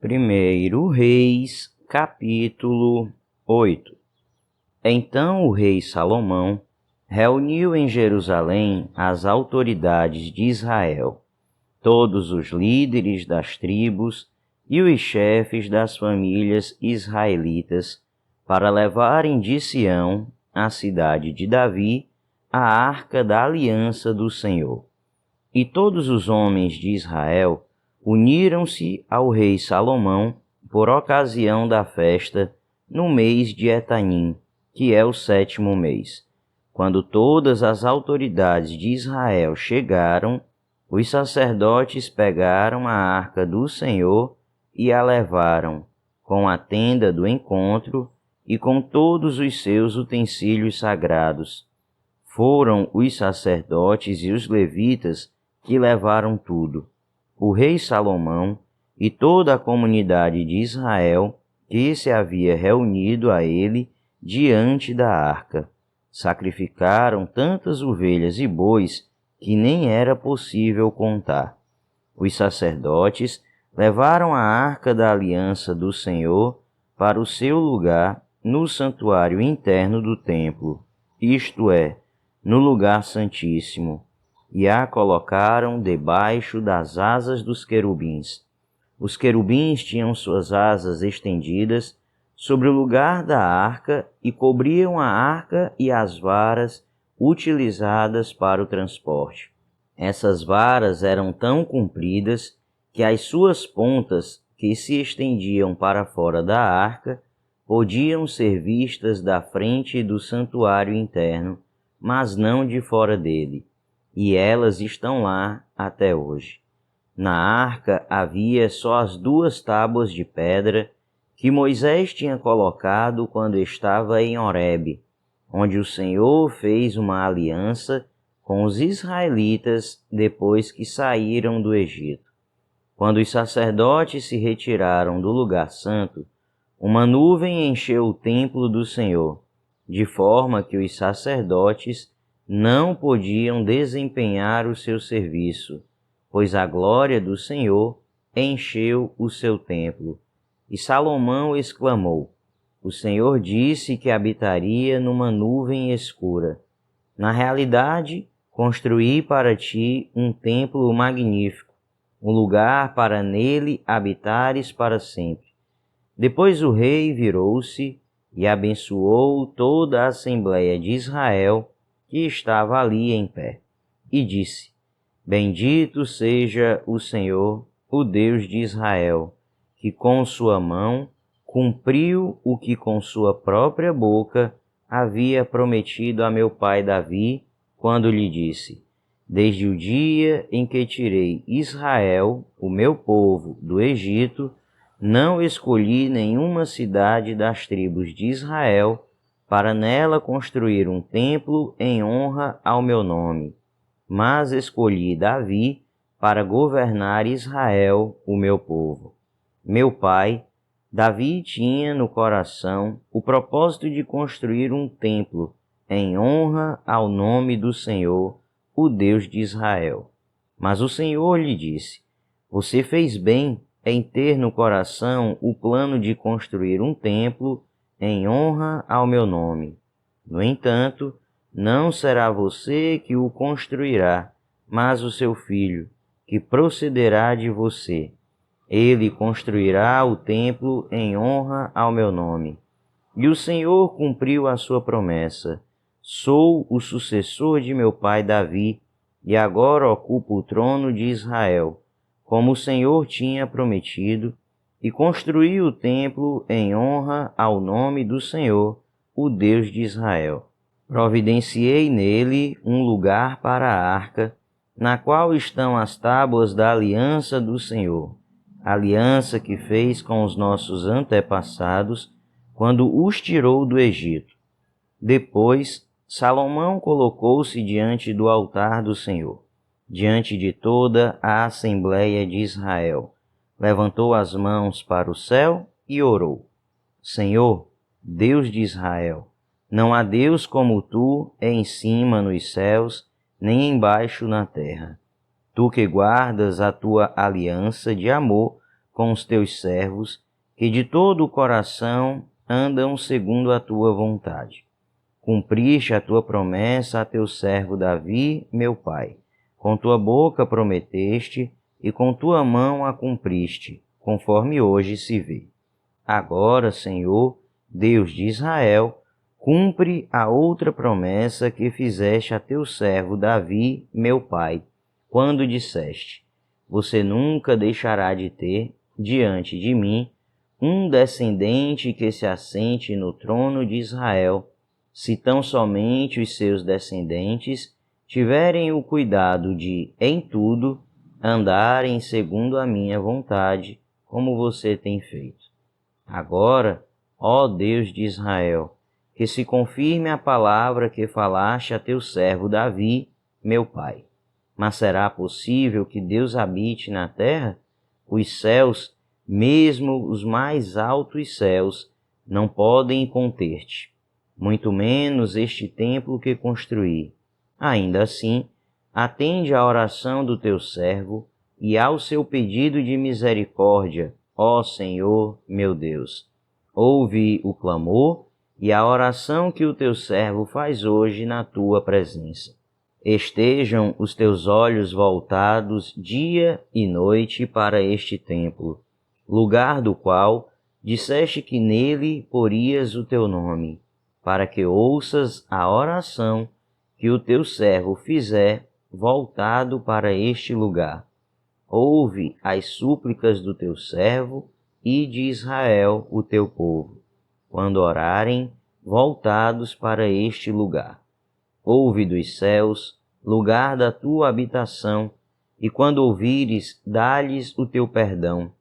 1 Reis, capítulo 8. Então o rei Salomão reuniu em Jerusalém as autoridades de Israel, todos os líderes das tribos e os chefes das famílias israelitas, para levarem de Sião, a cidade de Davi, a arca da aliança do Senhor. E todos os homens de Israel uniram-se ao rei Salomão por ocasião da festa no mês de Etanim, que é o 7º mês. Quando todas as autoridades de Israel chegaram, os sacerdotes pegaram a arca do Senhor e a levaram, com a tenda do encontro e com todos os seus utensílios sagrados. Foram os sacerdotes e os levitas que levaram tudo. O rei Salomão e toda a comunidade de Israel que se havia reunido a ele diante da arca. Sacrificaram tantas ovelhas e bois que nem era possível contar. Os sacerdotes levaram a arca da aliança do Senhor para o seu lugar no santuário interno do templo, isto é, no lugar santíssimo, e a colocaram debaixo das asas dos querubins. Os querubins tinham suas asas estendidas sobre o lugar da arca e cobriam a arca e as varas utilizadas para o transporte. Essas varas eram tão compridas que as suas pontas, que se estendiam para fora da arca, podiam ser vistas da frente do santuário interno, mas não de fora dele, e elas estão lá até hoje. Na arca havia só as 2 tábuas de pedra que Moisés tinha colocado quando estava em Horebe, onde o Senhor fez uma aliança com os israelitas depois que saíram do Egito. Quando os sacerdotes se retiraram do lugar santo, uma nuvem encheu o templo do Senhor, de forma que os sacerdotes não podiam desempenhar o seu serviço, pois a glória do Senhor encheu o seu templo. E Salomão exclamou: O Senhor disse que habitaria numa nuvem escura. Na realidade, construí para ti um templo magnífico, um lugar para nele habitares para sempre. Depois o rei virou-se e abençoou toda a Assembleia de Israel que estava ali em pé, e disse: Bendito seja o Senhor, o Deus de Israel, que com sua mão cumpriu o que com sua própria boca havia prometido a meu pai Davi, quando lhe disse: Desde o dia em que tirei Israel, o meu povo, do Egito, não escolhi nenhuma cidade das tribos de Israel para nela construir um templo em honra ao meu nome, mas escolhi Davi para governar Israel, o meu povo. Meu pai, Davi, tinha no coração o propósito de construir um templo em honra ao nome do Senhor, o Deus de Israel. Mas o Senhor lhe disse: Você fez bem em ter no coração o plano de construir um templo em honra ao meu nome. No entanto, não será você que o construirá, mas o seu filho, que procederá de você. Ele construirá o templo em honra ao meu nome. E o Senhor cumpriu a sua promessa. Sou o sucessor de meu pai Davi, e agora ocupo o trono de Israel, como o Senhor tinha prometido, e construí o templo em honra ao nome do Senhor, o Deus de Israel. Providenciei nele um lugar para a arca, na qual estão as tábuas da aliança do Senhor, aliança que fez com os nossos antepassados, quando os tirou do Egito. Depois, Salomão colocou-se diante do altar do Senhor, diante de toda a Assembleia de Israel. Levantou as mãos para o céu e orou: Senhor, Deus de Israel, não há Deus como tu em cima nos céus, nem embaixo na terra. Tu que guardas a tua aliança de amor com os teus servos, que de todo o coração andam segundo a tua vontade. Cumpriste a tua promessa a teu servo Davi, meu pai. Com tua boca prometeste, e com tua mão a cumpriste, conforme hoje se vê. Agora, Senhor, Deus de Israel, cumpre a outra promessa que fizeste a teu servo Davi, meu pai, quando disseste: você nunca deixará de ter, diante de mim, um descendente que se assente no trono de Israel, se tão somente os seus descendentes tiverem o cuidado de, em tudo, andarem segundo a minha vontade, como você tem feito. Agora, ó Deus de Israel, que se confirme a palavra que falaste a teu servo Davi, meu pai. Mas será possível que Deus habite na terra? Os céus, mesmo os mais altos céus, não podem conter-te, muito menos este templo que construí. Ainda assim, atende à oração do teu servo e ao seu pedido de misericórdia, ó Senhor, meu Deus. Ouve o clamor e a oração que o teu servo faz hoje na tua presença. Estejam os teus olhos voltados dia e noite para este templo, lugar do qual disseste que nele porias o teu nome, para que ouças a oração que o teu servo fizer voltado para este lugar. Ouve as súplicas do teu servo e de Israel, o teu povo, quando orarem voltados para este lugar. Ouve dos céus, lugar da tua habitação, e quando ouvires, dá-lhes o teu perdão.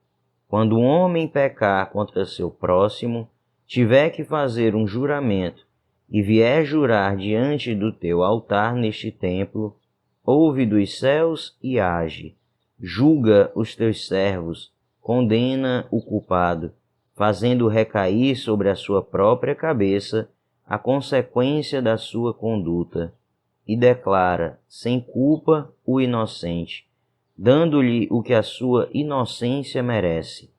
Quando um homem pecar contra seu próximo, tiver que fazer um juramento, e vier jurar diante do teu altar neste templo, ouve dos céus e age. Julga os teus servos, condena o culpado, fazendo recair sobre a sua própria cabeça a consequência da sua conduta, e declara sem culpa o inocente, dando-lhe o que a sua inocência merece.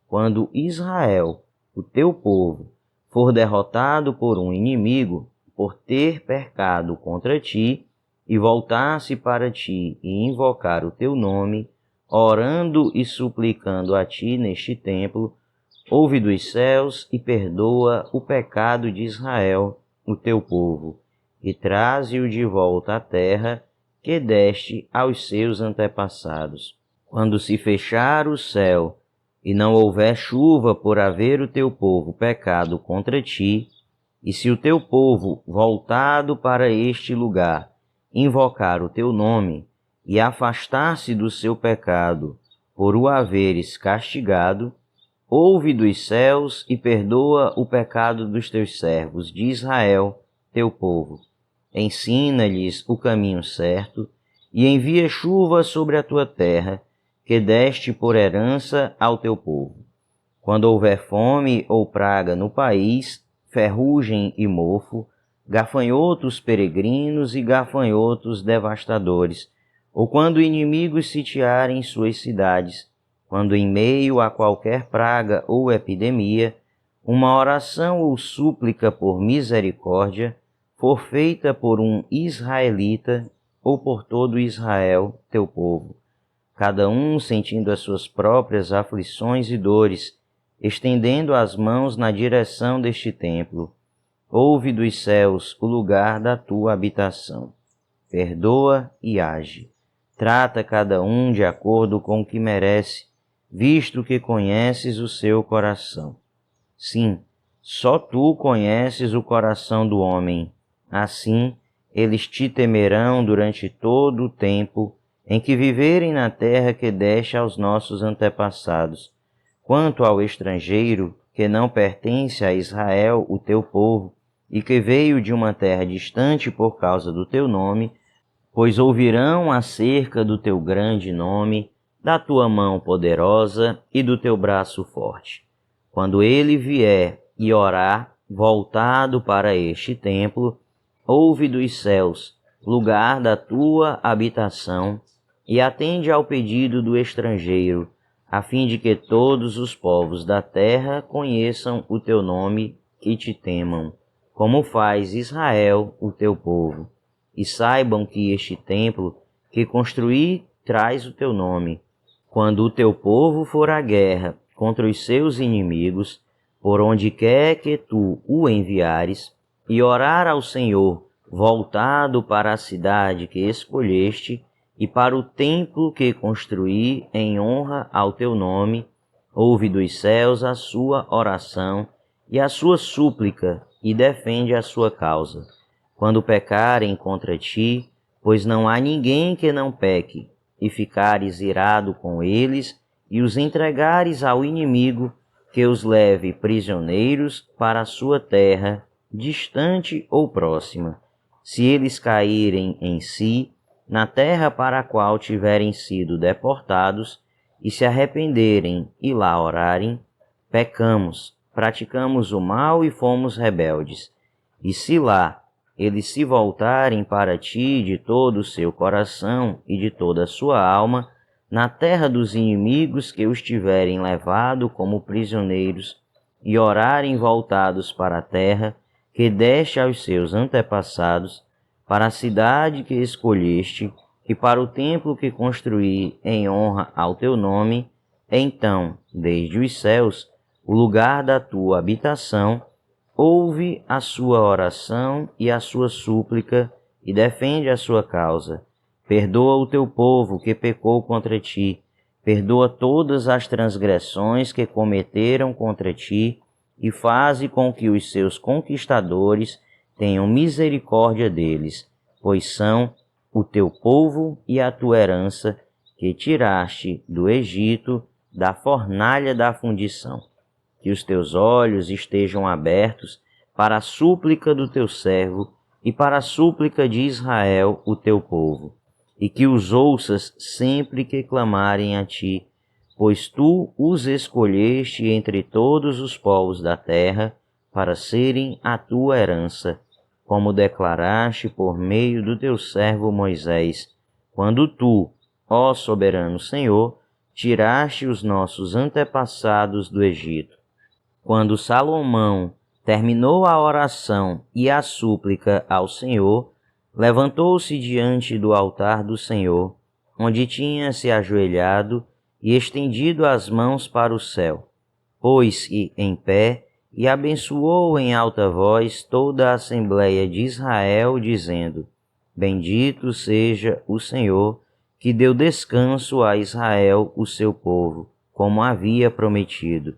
Quando Israel, o teu povo, for derrotado por um inimigo, por ter pecado contra ti, e voltar-se para ti e invocar o teu nome, orando e suplicando a ti neste templo, ouve dos céus e perdoa o pecado de Israel, o teu povo, e traze-o de volta à terra que deste aos seus antepassados. Quando se fechar o céu e não houver chuva por haver o teu povo pecado contra ti, e se o teu povo, voltado para este lugar, invocar o teu nome e afastar-se do seu pecado por o haveres castigado, ouve dos céus e perdoa o pecado dos teus servos de Israel, teu povo. Ensina-lhes o caminho certo e envia chuva sobre a tua terra, que deste por herança ao teu povo. Quando houver fome ou praga no país, ferrugem e mofo, gafanhotos peregrinos e gafanhotos devastadores, ou quando inimigos sitiarem suas cidades, quando em meio a qualquer praga ou epidemia, uma oração ou súplica por misericórdia for feita por um israelita ou por todo Israel, teu povo, cada um sentindo as suas próprias aflições e dores, estendendo as mãos na direção deste templo, ouve dos céus o lugar da tua habitação. Perdoa e age. Trata cada um de acordo com o que merece, visto que conheces o seu coração. Sim, só tu conheces o coração do homem. Assim, eles te temerão durante todo o tempo em que viverem na terra que deste aos nossos antepassados. Quanto ao estrangeiro, que não pertence a Israel, o teu povo, e que veio de uma terra distante por causa do teu nome, pois ouvirão acerca do teu grande nome, da tua mão poderosa e do teu braço forte. Quando ele vier e orar, voltado para este templo, ouve dos céus, lugar da tua habitação, e atende ao pedido do estrangeiro, a fim de que todos os povos da terra conheçam o teu nome e te temam, como faz Israel, o teu povo, e saibam que este templo que construí traz o teu nome. Quando o teu povo for à guerra contra os seus inimigos, por onde quer que tu o enviares, e orar ao Senhor, voltado para a cidade que escolheste, e para o templo que construí em honra ao teu nome, ouve dos céus a sua oração e a sua súplica, e defende a sua causa. Quando pecarem contra ti, pois não há ninguém que não peque, e ficares irado com eles, e os entregares ao inimigo, que os leve prisioneiros para a sua terra, distante ou próxima. Se eles caírem em si, na terra para a qual tiverem sido deportados, e se arrependerem e lá orarem, pecamos, praticamos o mal e fomos rebeldes. E se lá eles se voltarem para ti de todo o seu coração e de toda a sua alma, na terra dos inimigos que os tiverem levado como prisioneiros, e orarem voltados para a terra que deste aos seus antepassados, para a cidade que escolheste, e para o templo que construí em honra ao teu nome, então, desde os céus, o lugar da tua habitação, ouve a sua oração e a sua súplica, e defende a sua causa. Perdoa o teu povo que pecou contra ti, perdoa todas as transgressões que cometeram contra ti, e faze com que os seus conquistadores tenham misericórdia deles, pois são o teu povo e a tua herança, que tiraste do Egito, da fornalha da fundição. Que os teus olhos estejam abertos para a súplica do teu servo e para a súplica de Israel, o teu povo, e que os ouças sempre que clamarem a ti, pois tu os escolheste entre todos os povos da terra para serem a tua herança, como declaraste por meio do teu servo Moisés, quando tu, ó soberano Senhor, tiraste os nossos antepassados do Egito. Quando Salomão terminou a oração e a súplica ao Senhor, levantou-se diante do altar do Senhor, onde tinha se ajoelhado e estendido as mãos para o céu. Pôs-se em pé e abençoou em alta voz toda a Assembleia de Israel, dizendo: Bendito seja o Senhor, que deu descanso a Israel, o seu povo, como havia prometido.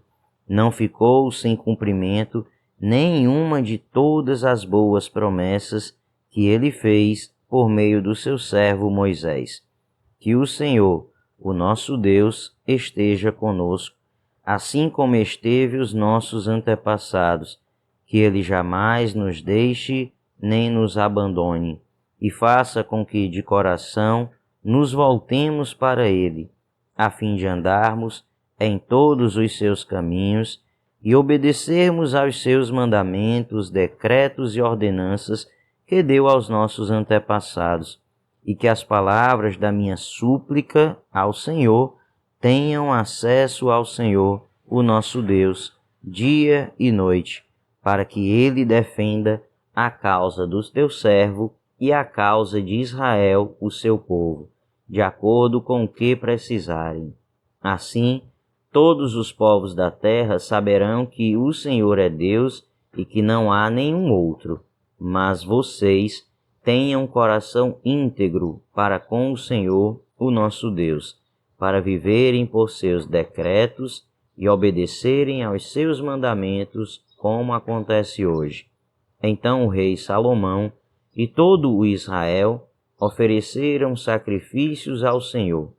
Não ficou sem cumprimento nenhuma de todas as boas promessas que ele fez por meio do seu servo Moisés. Que o Senhor, o nosso Deus, esteja conosco, assim como esteve os nossos antepassados, que ele jamais nos deixe nem nos abandone, e faça com que de coração nos voltemos para ele, a fim de andarmos em todos os seus caminhos e obedecermos aos seus mandamentos, decretos e ordenanças que deu aos nossos antepassados, e que as palavras da minha súplica ao Senhor tenham acesso ao Senhor, o nosso Deus, dia e noite, para que ele defenda a causa do teu servo e a causa de Israel, o seu povo, de acordo com o que precisarem. Assim, todos os povos da terra saberão que o Senhor é Deus e que não há nenhum outro. Mas vocês tenham coração íntegro para com o Senhor, o nosso Deus, para viverem por seus decretos e obedecerem aos seus mandamentos, como acontece hoje. Então o rei Salomão e todo o Israel ofereceram sacrifícios ao Senhor.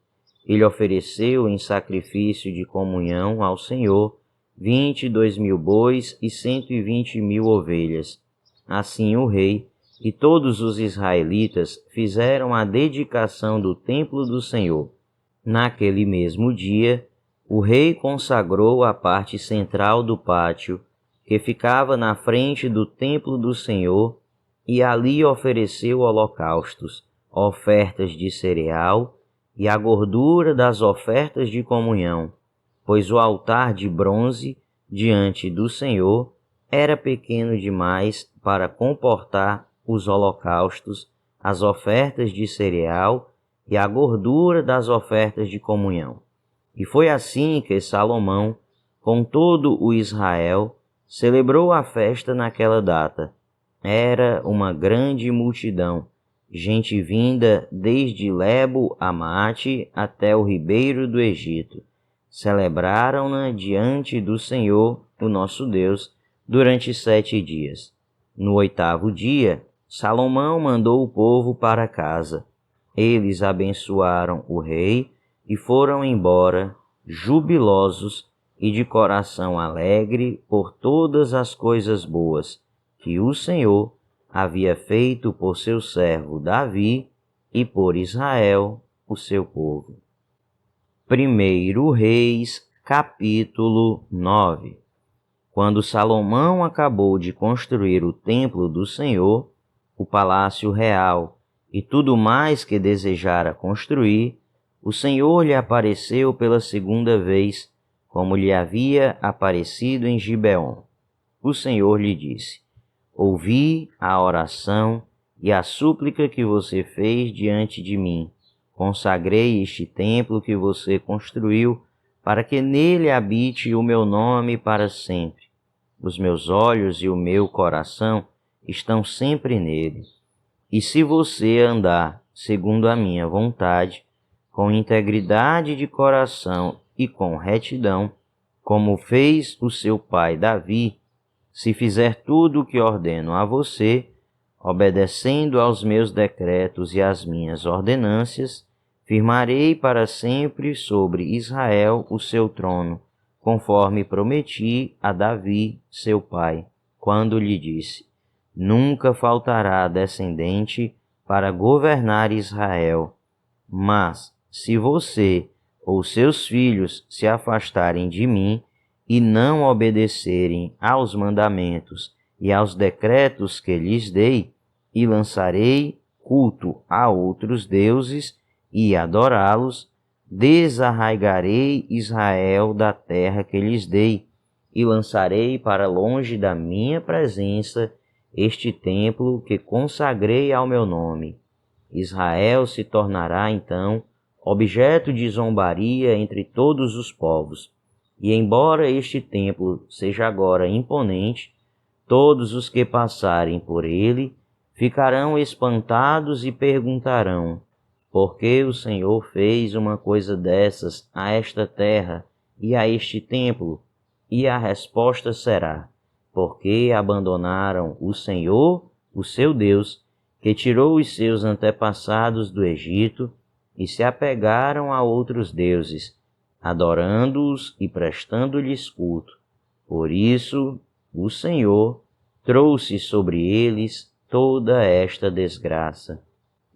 Ele ofereceu em sacrifício de comunhão ao Senhor 22.000 bois e 120.000 ovelhas. Assim o rei e todos os israelitas fizeram a dedicação do templo do Senhor. Naquele mesmo dia, o rei consagrou a parte central do pátio, que ficava na frente do templo do Senhor, e ali ofereceu holocaustos, ofertas de cereal e a gordura das ofertas de comunhão, pois o altar de bronze diante do Senhor era pequeno demais para comportar os holocaustos, as ofertas de cereal e a gordura das ofertas de comunhão. E foi assim que Salomão, com todo o Israel, celebrou a festa naquela data. Era uma grande multidão, gente vinda desde Lebo-Amate até o ribeiro do Egito. Celebraram-na diante do Senhor, o nosso Deus, durante 7 dias. No 8º dia, Salomão mandou o povo para casa. Eles abençoaram o rei e foram embora, jubilosos e de coração alegre por todas as coisas boas que o Senhor havia feito por seu servo Davi e por Israel, o seu povo. 1 Reis, capítulo 9. Quando Salomão acabou de construir o templo do Senhor, o palácio real e tudo mais que desejara construir, o Senhor lhe apareceu pela 2ª vez, como lhe havia aparecido em Gibeon. O Senhor lhe disse: Ouvi a oração e a súplica que você fez diante de mim. Consagrei este templo que você construiu, para que nele habite o meu nome para sempre. Os meus olhos e o meu coração estão sempre nele. E se você andar segundo a minha vontade, com integridade de coração e com retidão, como fez o seu pai Davi, se fizer tudo o que ordeno a você, obedecendo aos meus decretos e às minhas ordenâncias, firmarei para sempre sobre Israel o seu trono, conforme prometi a Davi, seu pai, quando lhe disse: Nunca faltará descendente para governar Israel. Mas, se você ou seus filhos se afastarem de mim e não obedecerem aos mandamentos e aos decretos que lhes dei, e lançarei culto a outros deuses e adorá-los, desarraigarei Israel da terra que lhes dei, e lançarei para longe da minha presença este templo que consagrei ao meu nome. Israel se tornará, então, objeto de zombaria entre todos os povos. E embora este templo seja agora imponente, todos os que passarem por ele ficarão espantados e perguntarão: por que o Senhor fez uma coisa dessas a esta terra e a este templo? E a resposta será: porque abandonaram o Senhor, o seu Deus, que tirou os seus antepassados do Egito, e se apegaram a outros deuses, adorando-os e prestando-lhes culto. Por isso, o Senhor trouxe sobre eles toda esta desgraça.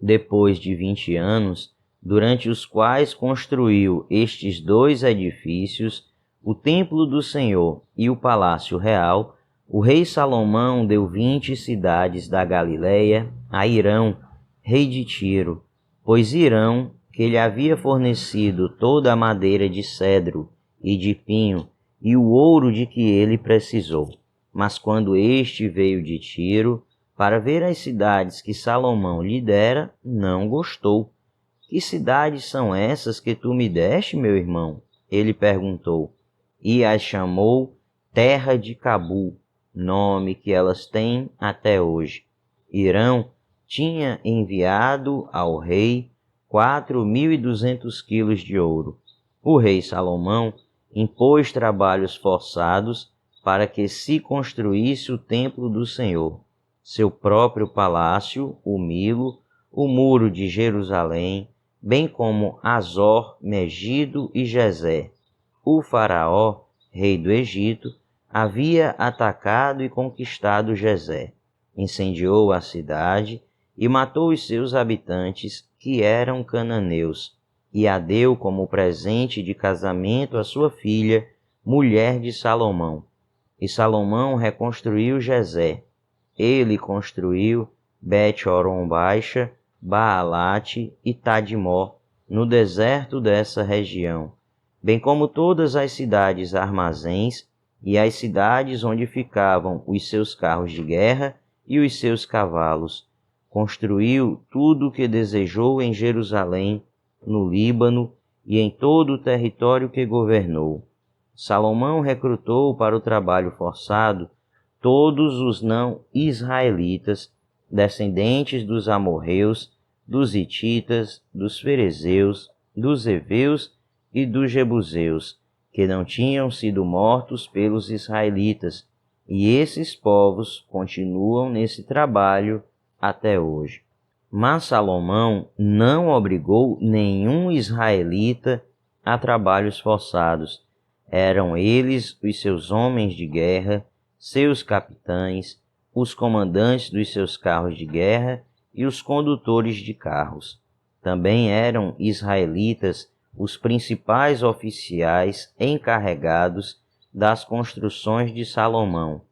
Depois de 20 anos, durante os quais construiu estes 2 edifícios, o templo do Senhor e o palácio real, o rei Salomão deu 20 cidades da Galileia a Hirão, rei de Tiro, pois Hirão, que lhe havia fornecido toda a madeira de cedro e de pinho e o ouro de que ele precisou. Mas quando este veio de Tiro, para ver as cidades que Salomão lhe dera, não gostou. Que cidades são essas que tu me deste, meu irmão? Ele perguntou, e as chamou Terra de Cabu, nome que elas têm até hoje. Hirão tinha enviado ao rei 4.200 quilos de ouro. O rei Salomão impôs trabalhos forçados para que se construísse o templo do Senhor, seu próprio palácio, o Milo, o muro de Jerusalém, bem como Azor, Megido e Gezer. O faraó, rei do Egito, havia atacado e conquistado Gezer, incendiou a cidade e matou os seus habitantes, que eram cananeus, e a deu como presente de casamento à sua filha, mulher de Salomão. E Salomão reconstruiu Gezer. Ele construiu Bet-Horon Baixa, Baalate e Tadmor, no deserto dessa região. bem como todas as cidades armazéns e as cidades onde ficavam os seus carros de guerra e os seus cavalos. Construiu tudo o que desejou em Jerusalém, no Líbano e em todo o território que governou. Salomão recrutou para o trabalho forçado todos os não-israelitas, descendentes dos amorreus, dos hititas, dos ferezeus, dos heveus e dos jebuseus, que não tinham sido mortos pelos israelitas, e esses povos continuam nesse trabalho até hoje. Mas Salomão não obrigou nenhum israelita a trabalhos forçados. Eram eles os seus homens de guerra, seus capitães, os comandantes dos seus carros de guerra e os condutores de carros. Também eram israelitas os principais oficiais encarregados das construções de Salomão,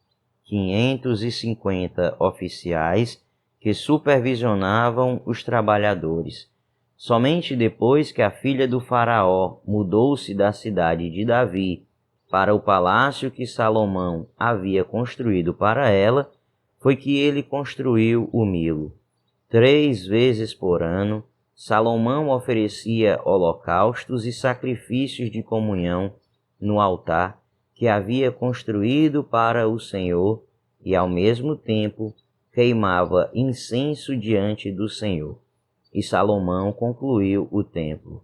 550 oficiais que supervisionavam os trabalhadores. Somente depois que a filha do faraó mudou-se da cidade de Davi para o palácio que Salomão havia construído para ela, foi que ele construiu o Milo. 3 vezes por ano, Salomão oferecia holocaustos e sacrifícios de comunhão no altar que havia construído para o Senhor e, ao mesmo tempo, queimava incenso diante do Senhor. E Salomão concluiu o templo.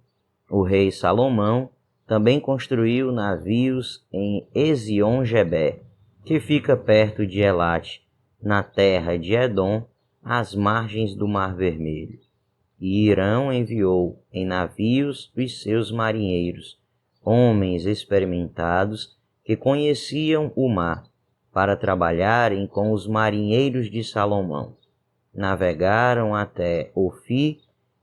O rei Salomão também construiu navios em Ezion-Geber, que fica perto de Elate, na terra de Edom, às margens do Mar Vermelho. E Irão enviou em navios os seus marinheiros, homens experimentados que conheciam o mar, para trabalharem com os marinheiros de Salomão. Navegaram até Ofir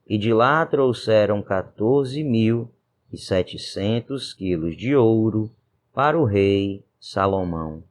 e de lá trouxeram 14.700 quilos de ouro para o rei Salomão.